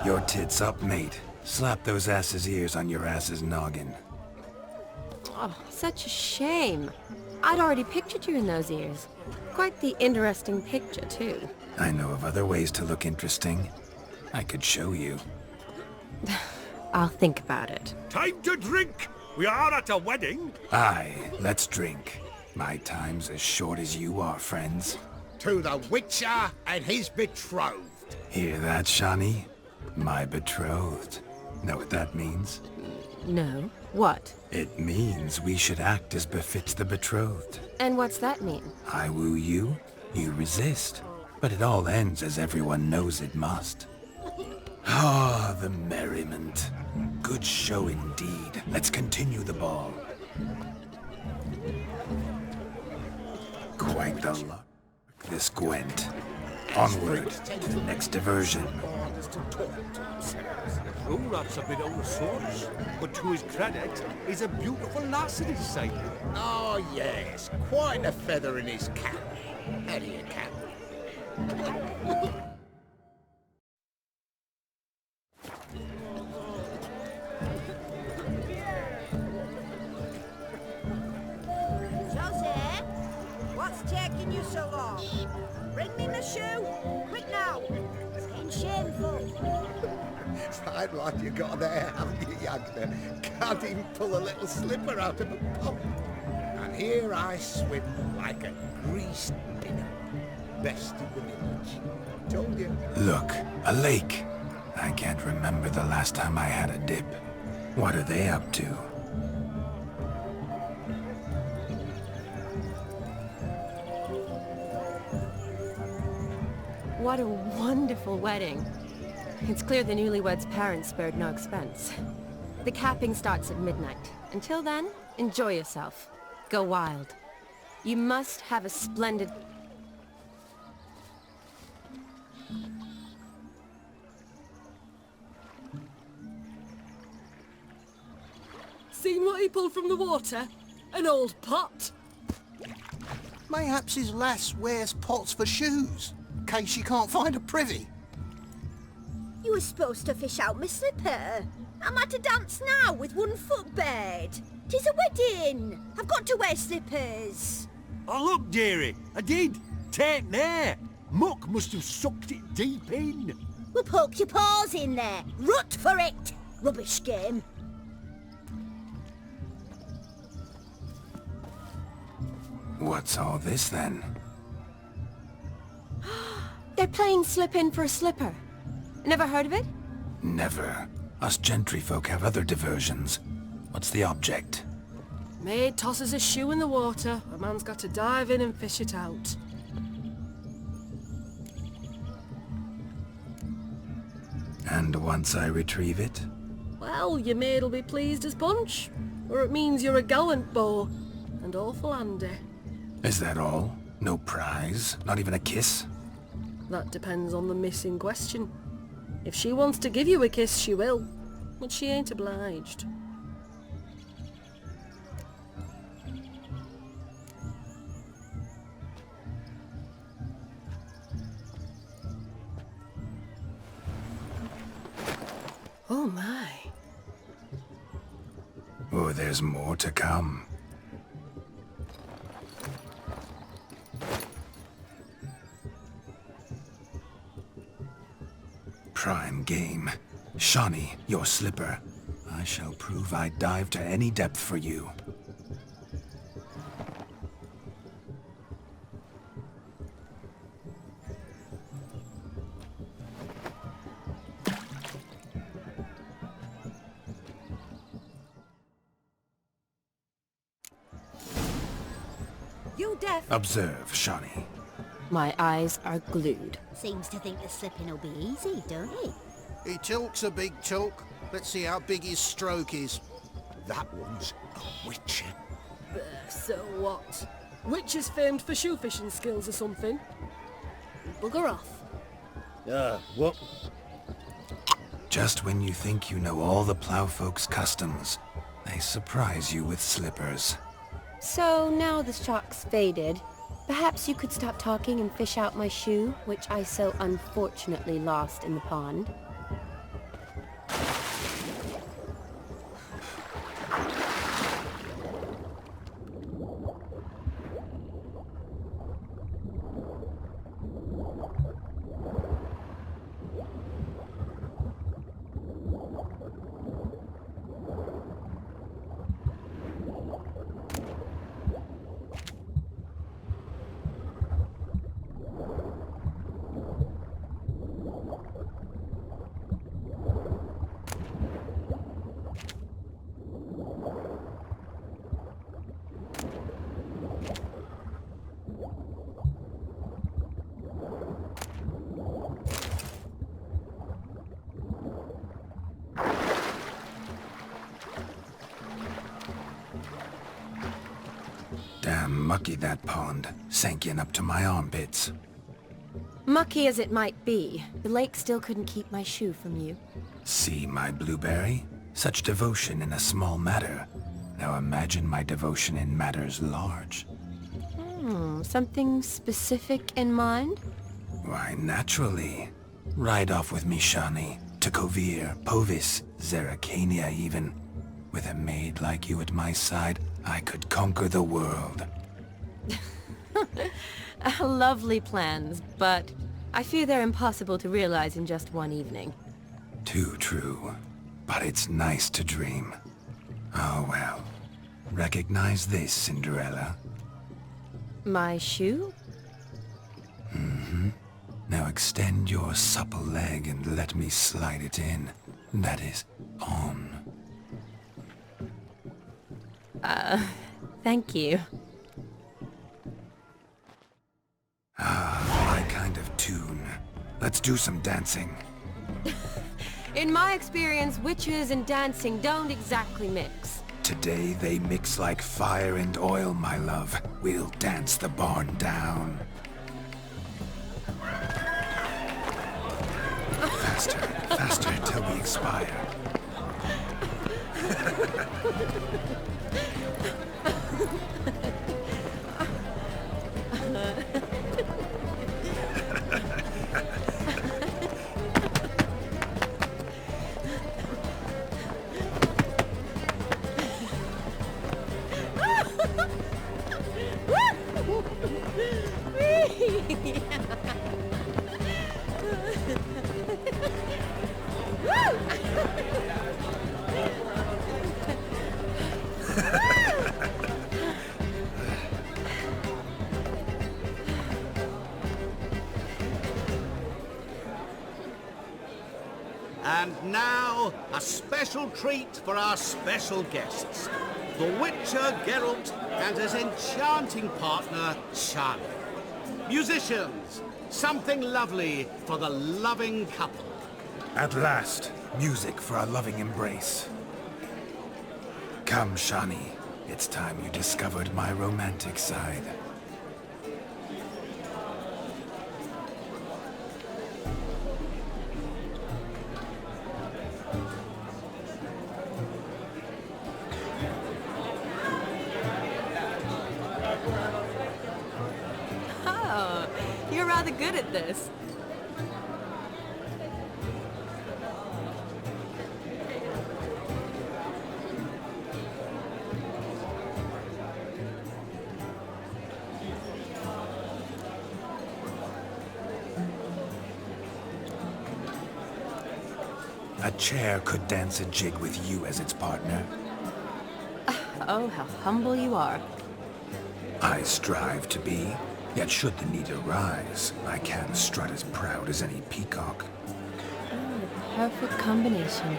Your tits up, mate. Slap those asses' ears on your ass's noggin. Oh, such a shame. I'd already pictured you in those ears. Quite the interesting picture, too. I know of other ways to look interesting. I could show you. I'll think about it. Time to drink! We are at a wedding! Aye, let's drink. My time's as short as you are, friends. To the Witcher and his betrothed. Hear that, Shani? My betrothed. Know what that means? No. What? It means we should act as befits the betrothed. And what's that mean? I woo you, you resist. But it all ends as everyone knows it must. Ah, the merriment. Good show indeed. Let's continue the ball. Quite the luck, this Gwent. Onward to the next diversion. Oh, that's a bit old sorts. But to his credit, he's a beautiful lass at his side. Oh, yes. Quite a feather in his cap. How do you cap? Joseph, what's taking you so long? Bring me my shoe, quick now. It's getting shameful. Fine lad you got there, haven't you, youngster? Can't even pull a little slipper out of a pump. And here I swim like a greased spinner. Best in the village. Told you. Look, a lake. I can't remember the last time I had a dip. What are they up to? What a wonderful wedding. It's clear the newlyweds' parents spared no expense. The capping starts at midnight. Until then, enjoy yourself. Go wild. You must have a splendid... Seen what he pulled from the water? An old pot. Mayhaps his lass wears pots for shoes, in case she can't find a privy. You were supposed to fish out my slipper. I'm at a dance now with one foot bared. 'Tis a wedding. I've got to wear slippers. Oh, look, dearie, I did. Take there. Muck must have sucked it deep in. Well, poke your paws in there. Rut for it. Rubbish game. What's all this then? They're playing slip in for a slipper. Never heard of it? Never. Us gentry folk have other diversions. What's the object? Maid tosses a shoe in the water. A man's got to dive in and fish it out. And once I retrieve it? Well, your maid'll be pleased as punch. Or it means you're a gallant beau. And awful handy. Is that all? No prize? Not even a kiss? That depends on the miss in question. If she wants to give you a kiss, she will. But she ain't obliged. Oh my. Oh, there's more to come. Prime game. Shawnee, your slipper. I shall prove I dive to any depth for you. You deaf. Observe, Shawnee. My eyes are glued. Seems to think the slipping will be easy, don't he? He talks a big talk. Let's see how big his stroke is. That one's a witcher. So what? Witch is famed for shoe fishing skills or something. Bugger off. What? Just when you think you know all the plowfolk's customs, they surprise you with slippers. So now the shock's faded. Perhaps you could stop talking and fish out my shoe, which I so unfortunately lost in the pond. mucky, that pond. Sank in up to my armpits. Mucky as it might be, the lake still couldn't keep my shoe from you. See my blueberry? Such devotion in a small matter. Now imagine my devotion in matters large. Something specific in mind? Why, naturally. Ride off with me, Shani. To Kovir, Povis, Zeracania even. With a maid like you at my side, I could conquer the world. Lovely plans, but I fear they're impossible to realize in just one evening. Too true. But it's nice to dream. Oh well. Recognize this, Cinderella? My shoe? Now extend your supple leg and let me slide it in. That is, on. Thank you. My kind of tune. Let's do some dancing. In my experience, witches and dancing don't exactly mix. Today they mix like fire and oil, my love. We'll dance the barn down. Faster, faster till we expire. And now, a special treat for our special guests. The Witcher Geralt and his enchanting partner, Shani. Musicians, something lovely for the loving couple. At last, music for our loving embrace. Come, Shani. It's time you discovered my romantic side. Oh, you're rather good at this. A chair could dance a jig with you as its partner. Oh, how humble you are. I strive to be, yet should the need arise, I can strut as proud as any peacock. Perfect combination.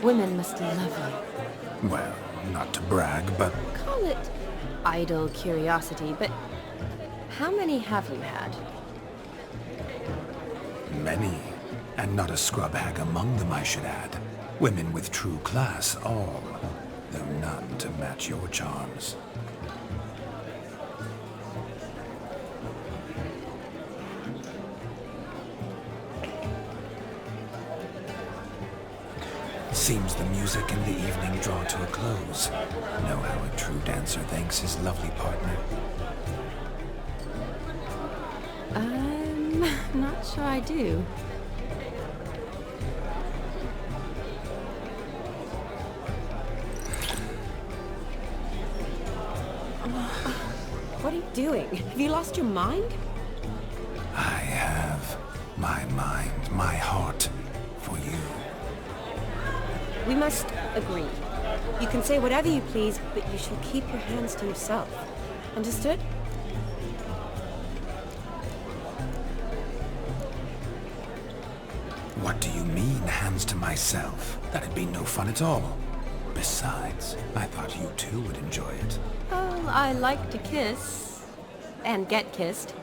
Women must love you. Well, not to brag, but Call it idle curiosity, but how many have you had? many. And not a scrub hag among them, I should add. Women with true class, all, though none to match your charms. Seems the music and the evening draw to a close. Know how a true dancer thanks his lovely partner. I'm not sure I do. What are you doing? Have you lost your mind? I have my mind, my heart for you. We must agree. You can say whatever you please, but you shall keep your hands to yourself. Understood? What do you mean, hands to myself? That'd be no fun at all. Besides, I thought you too would enjoy it. Well, I like to kiss. And get kissed.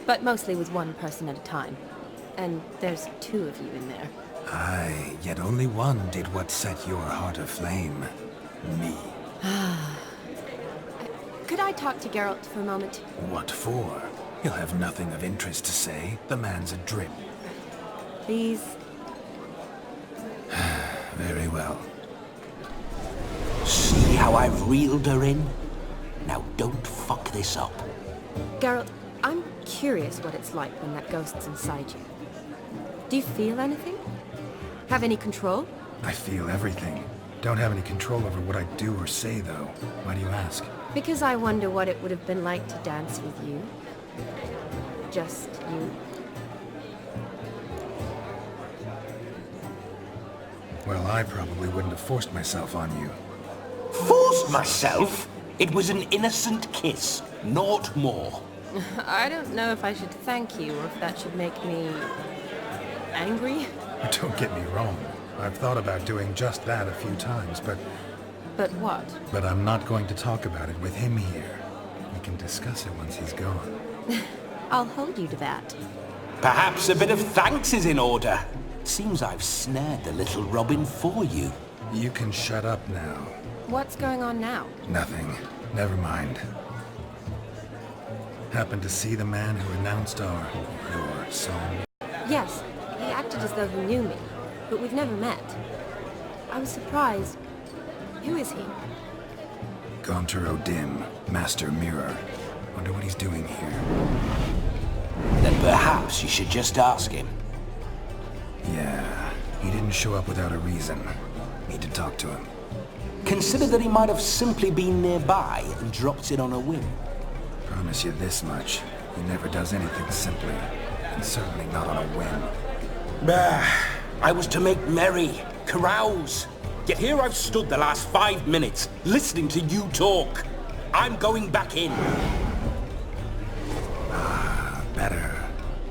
But mostly with one person at a time. And there's two of you in there. Aye, yet only one did what set your heart aflame. Me. Could I talk to Geralt for a moment? What for? He'll have nothing of interest to say. The man's a drip. Please? Very well. See how I've reeled her in? Now don't fuck this up. Geralt, I'm curious what it's like when that ghost's inside you. Do you feel anything? Have any control? I feel everything. Don't have any control over what I do or say, though. Why do you ask? Because I wonder what it would have been like to dance with you. Just you. Well, I probably wouldn't have forced myself on you. Forced myself? It was an innocent kiss, naught more. I don't know if I should thank you or if that should make me... angry? Don't get me wrong. I've thought about doing just that a few times, but But what? I'm not going to talk about it with him here. We can discuss it once he's gone. I'll hold you to that. Perhaps a bit of thanks is in order. Seems I've snared the little Robin for you. You can shut up now. What's going on now? Nothing. Never mind. Happened to see the man who announced your song? Yes, he acted as though he knew me, but we've never met. I was surprised. Who is he? Gaunter O'Dim, Master Mirror. Wonder what he's doing here. Then perhaps you should just ask him. Yeah, he didn't show up without a reason. Need to talk to him. Consider that he might have simply been nearby and dropped in on a whim. Promise you this much. He never does anything simply. And certainly not on a whim. Bah! I was to make merry, carouse. Yet here I've stood the last 5 minutes, listening to you talk. I'm going back in. Better.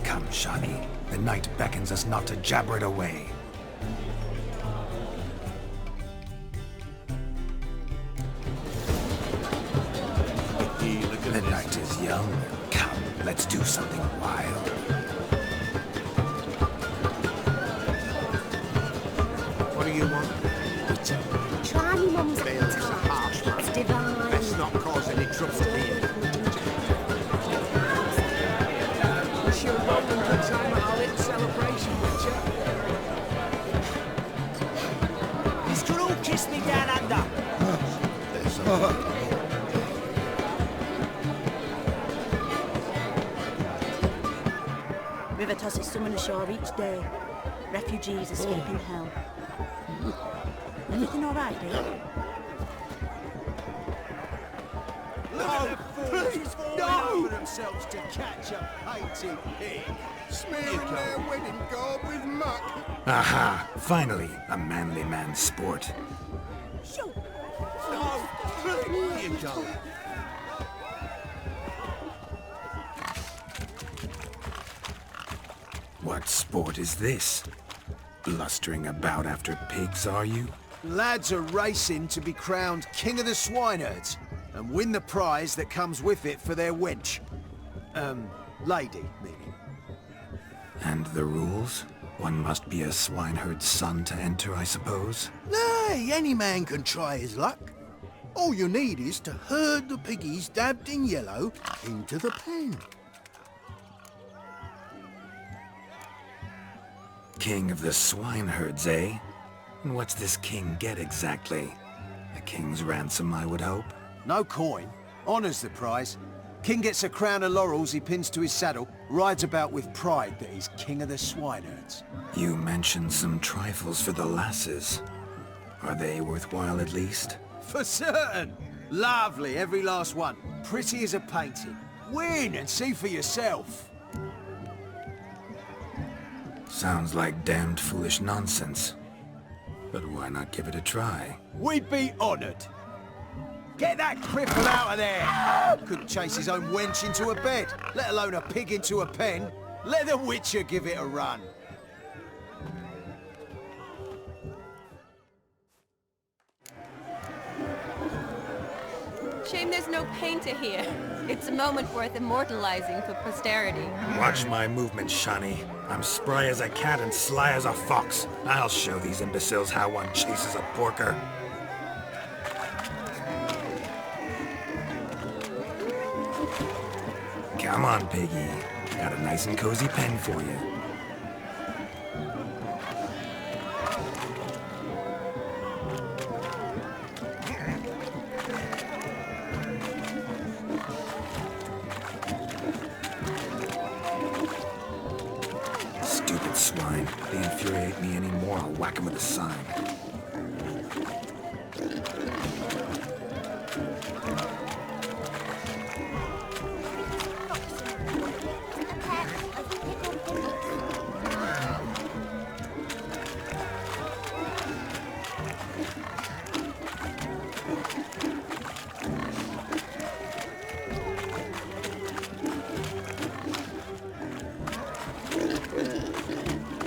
Come, Shani. The night beckons us not to jabber it away. The night is young. Come, let's do something wild. What do you want? Try me mum's Bales appetite. of harsh, It's divine. Let's not cause any trouble here. Wish you a welcome good time at our little celebration, Witcher. Mr. All kissed me down under. River tosses someone ashore each day. Refugees escaping hell. Everything all right, dear? No, please, no! themselves to catch a painted pig. Smearing their wedding garb with muck. Aha! Finally, a manly man's sport. No, please, you don't. What sport is this? Blustering about after pigs, are you? Lads are racing to be crowned King of the Swineherds and win the prize that comes with it for their wench. Lady, meaning. And the rules? One must be a swineherd's son to enter, I suppose? Nay, any man can try his luck. All you need is to herd the piggies dabbed in yellow into the pen. King of the swineherds, eh? And what's this king get exactly? A king's ransom, I would hope? No coin. Honours the prize. King gets a crown of laurels he pins to his saddle, rides about with pride that he's King of the Swineherds. You mentioned some trifles for the lasses. Are they worthwhile at least? For certain! Lovely, every last one. Pretty as a painting. Win and see for yourself. Sounds like damned foolish nonsense. But why not give it a try? We'd be honoured. Get that cripple out of there! Couldn't chase his own wench into a bed, let alone a pig into a pen. Let the Witcher give it a run. Shame there's no painter here. It's a moment worth immortalizing for posterity. Watch my movement, Shani. I'm spry as a cat and sly as a fox. I'll show these imbeciles how one chases a porker. Come on, Piggy. Got a nice and cozy pen for you. Stupid swine. They infuriate me anymore. I'll whack them with a sign.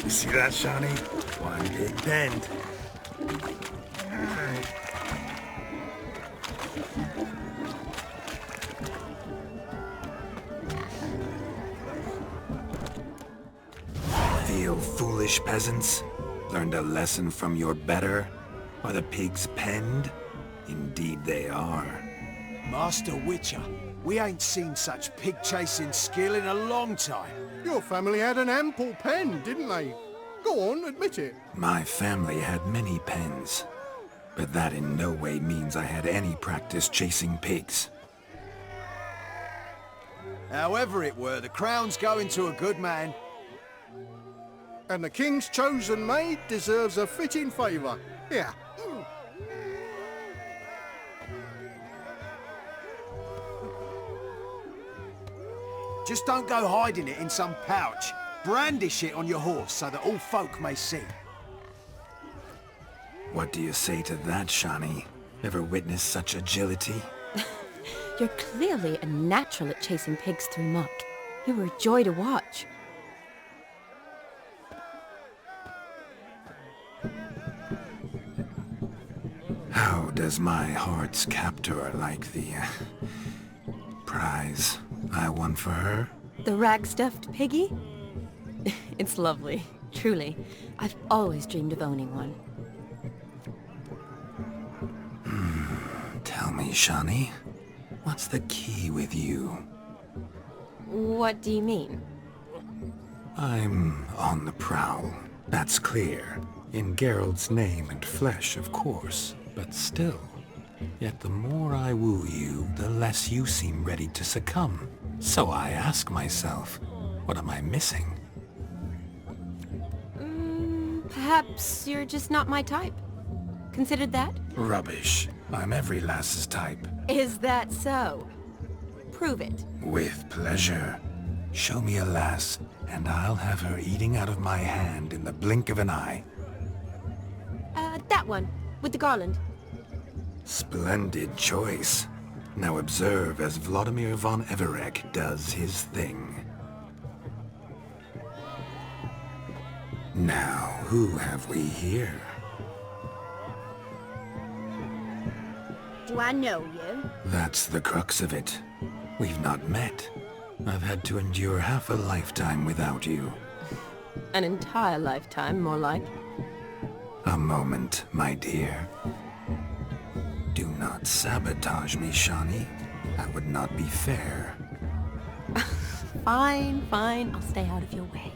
You see that, Shawnee? One big bend. Feel foolish, peasants? Learned a lesson from your better? Are the pigs penned? Indeed they are. Master Witcher, we ain't seen such pig-chasing skill in a long time. Your family had an ample pen, didn't they? Go on, admit it. My family had many pens, but that in no way means I had any practice chasing pigs. However it were, the crown's going to a good man. And the king's chosen maid deserves a fitting favour. Here. Just don't go hiding it in some pouch. Brandish it on your horse so that all folk may see. What do you say to that, Shawnee? Ever witnessed such agility? You're clearly a natural at chasing pigs through muck. You were a joy to watch. How does my heart's captor like the prize I won for her? The rag-stuffed piggy? It's lovely, truly. I've always dreamed of owning one. Tell me, Shawnee, what's the key with you? What do you mean? I'm on the prowl, that's clear. In Geralt's name and flesh, of course, but still. Yet the more I woo you, the less you seem ready to succumb. So I ask myself, what am I missing? Perhaps you're just not my type. Considered that? Rubbish. I'm every lass's type. Is that so? Prove it. With pleasure. Show me a lass, and I'll have her eating out of my hand in the blink of an eye. That one, with the garland. Splendid choice. Now observe as Vladimir von Everek does his thing. Now, who have we here? Do I know you? That's the crux of it. We've not met. I've had to endure half a lifetime without you. An entire lifetime, more like. A moment, my dear. Do not sabotage me, Shawnee. That would not be fair. Fine, fine. I'll stay out of your way.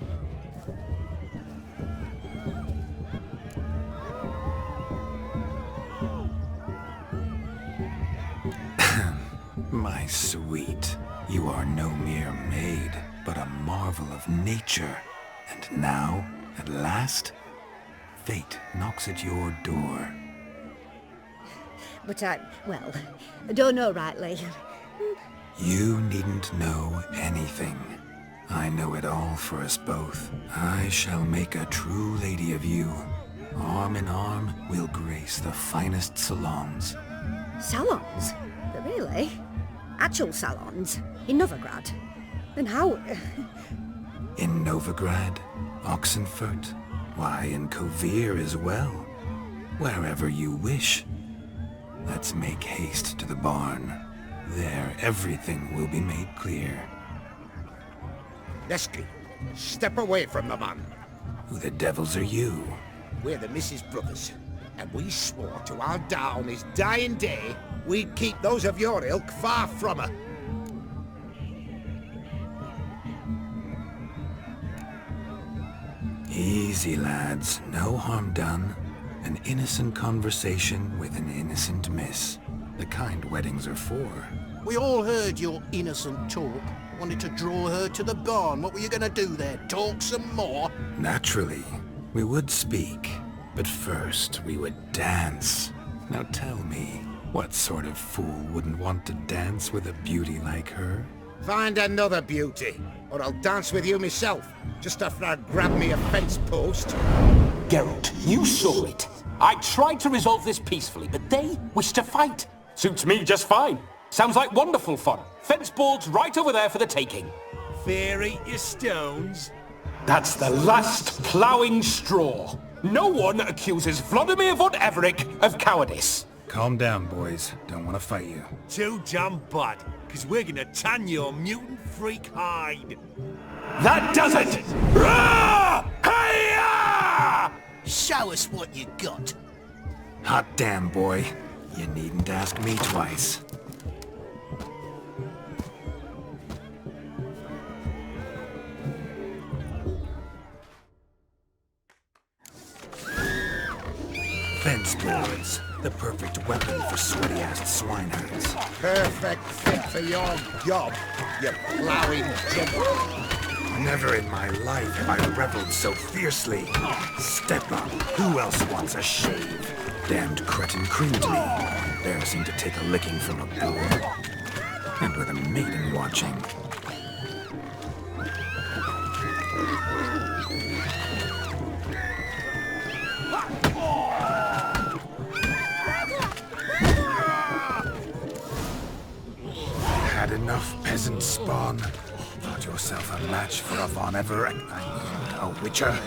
My sweet, you are no mere maid, but a marvel of nature. And now, at last, fate knocks at your door. But I don't know rightly. You needn't know anything. I know it all for us both. I shall make a true lady of you. Arm in arm, we'll grace the finest salons. Salons? Really? Actual salons? In Novigrad? And how... In Novigrad, Oxenfurt, why, in Kovir as well. Wherever you wish. Let's make haste to the barn. There, everything will be made clear. Leslie, step away from the man. Who the devils are you? We're the Mrs. Brothers, and we swore to our da on his dying day we'd keep those of your ilk far from her. Easy, lads. No harm done. An innocent conversation with an innocent miss. The kind weddings are for. We all heard your innocent talk. Wanted to draw her to the barn. What were you gonna do there? Talk some more? Naturally, we would speak. But first, we would dance. Now tell me, what sort of fool wouldn't want to dance with a beauty like her? Find another beauty, or I'll dance with you myself, just after I grab me a fence post. Geralt, you saw it. I tried to resolve this peacefully, but they wish to fight. Suits me just fine. Sounds like wonderful fun. Fence boards right over there for the taking. Fear eat your stones. That's the last ploughing straw. No one accuses Vladimir von Everett of cowardice. Calm down, boys. Don't want to fight you. Too damn bad, because we're gonna tan your mutant freak hide. That does it! Rah! Hi-ya! Show us what you got. Hot damn, boy. You needn't ask me twice. Fence boards. The perfect weapon for sweaty-assed swineherds. Perfect fit for your job, you ploughing gentleman. Never in my life have I reveled so fiercely. Step up. Who else wants a shave? Damned cretin creamed me. Embarrassing to take a licking from a boor. And with a maiden watching. Had enough, peasant spawn. Thought yourself a match for a Von Everett. A witcher.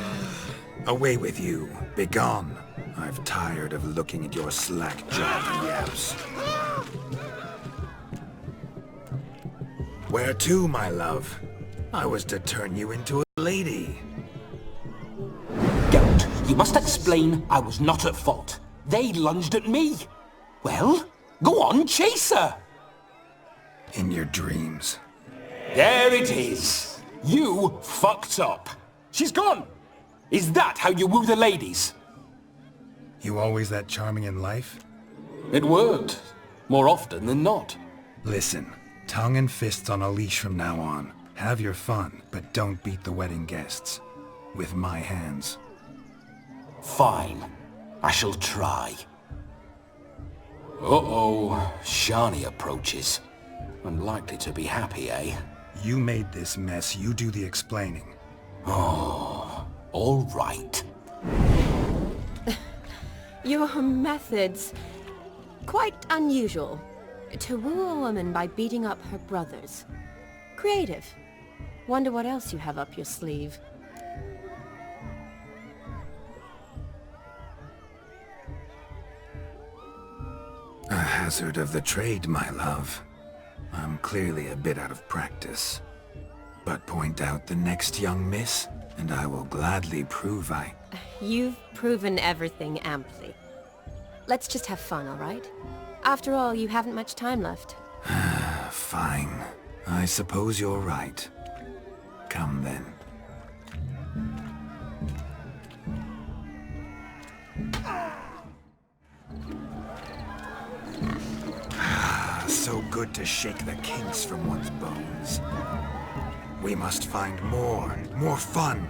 Away with you. Begone. I've tired of looking at your slack-jawed yaps. Where to, my love? I was to turn you into a lady. Geralt, you must explain I was not at fault. They lunged at me. Well, go on, chase her. In your dreams. There it is. You fucked up. She's gone. Is that how you woo the ladies? You always that charming in life? It worked. More often than not. Listen, tongue and fists on a leash from now on. Have your fun, but don't beat the wedding guests. With my hands. Fine. I shall try. Uh-oh. Shani approaches. Unlikely to be happy, eh? You made this mess, you do the explaining. Oh, all right. Your methods... quite unusual. To woo a woman by beating up her brothers. Creative. Wonder what else you have up your sleeve. A hazard of the trade, my love. I'm clearly a bit out of practice. But point out the next young miss, and I will gladly prove I... You've proven everything amply. Let's just have fun, all right? After all, you haven't much time left. Fine. I suppose you're right. Come then. So good to shake the kinks from one's bones. We must find more fun.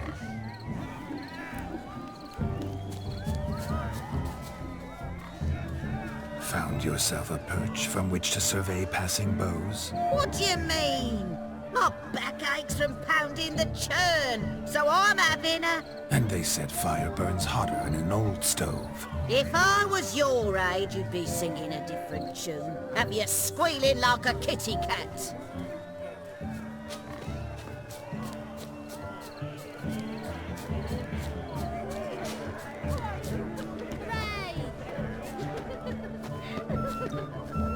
Found yourself a perch from which to survey passing beaux? What do you mean? My back aches from pounding the churn, so I'm having a... And they said fire burns hotter in an old stove. If I was your age, you'd be singing a different tune. Have you squealing like a kitty cat?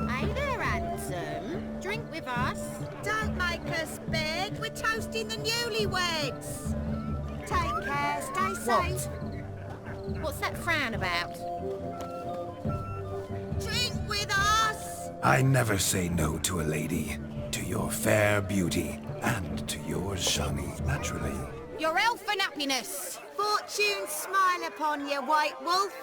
Hey there, handsome. Drink with us. Don't make us beg. We're toasting the newlyweds. Take care. Stay safe. What's that frown about? Drink with us. I never say no to a lady. To your fair beauty. And to yours, Shani, naturally. Your elfin happiness. fortune smile upon you, White Wolf.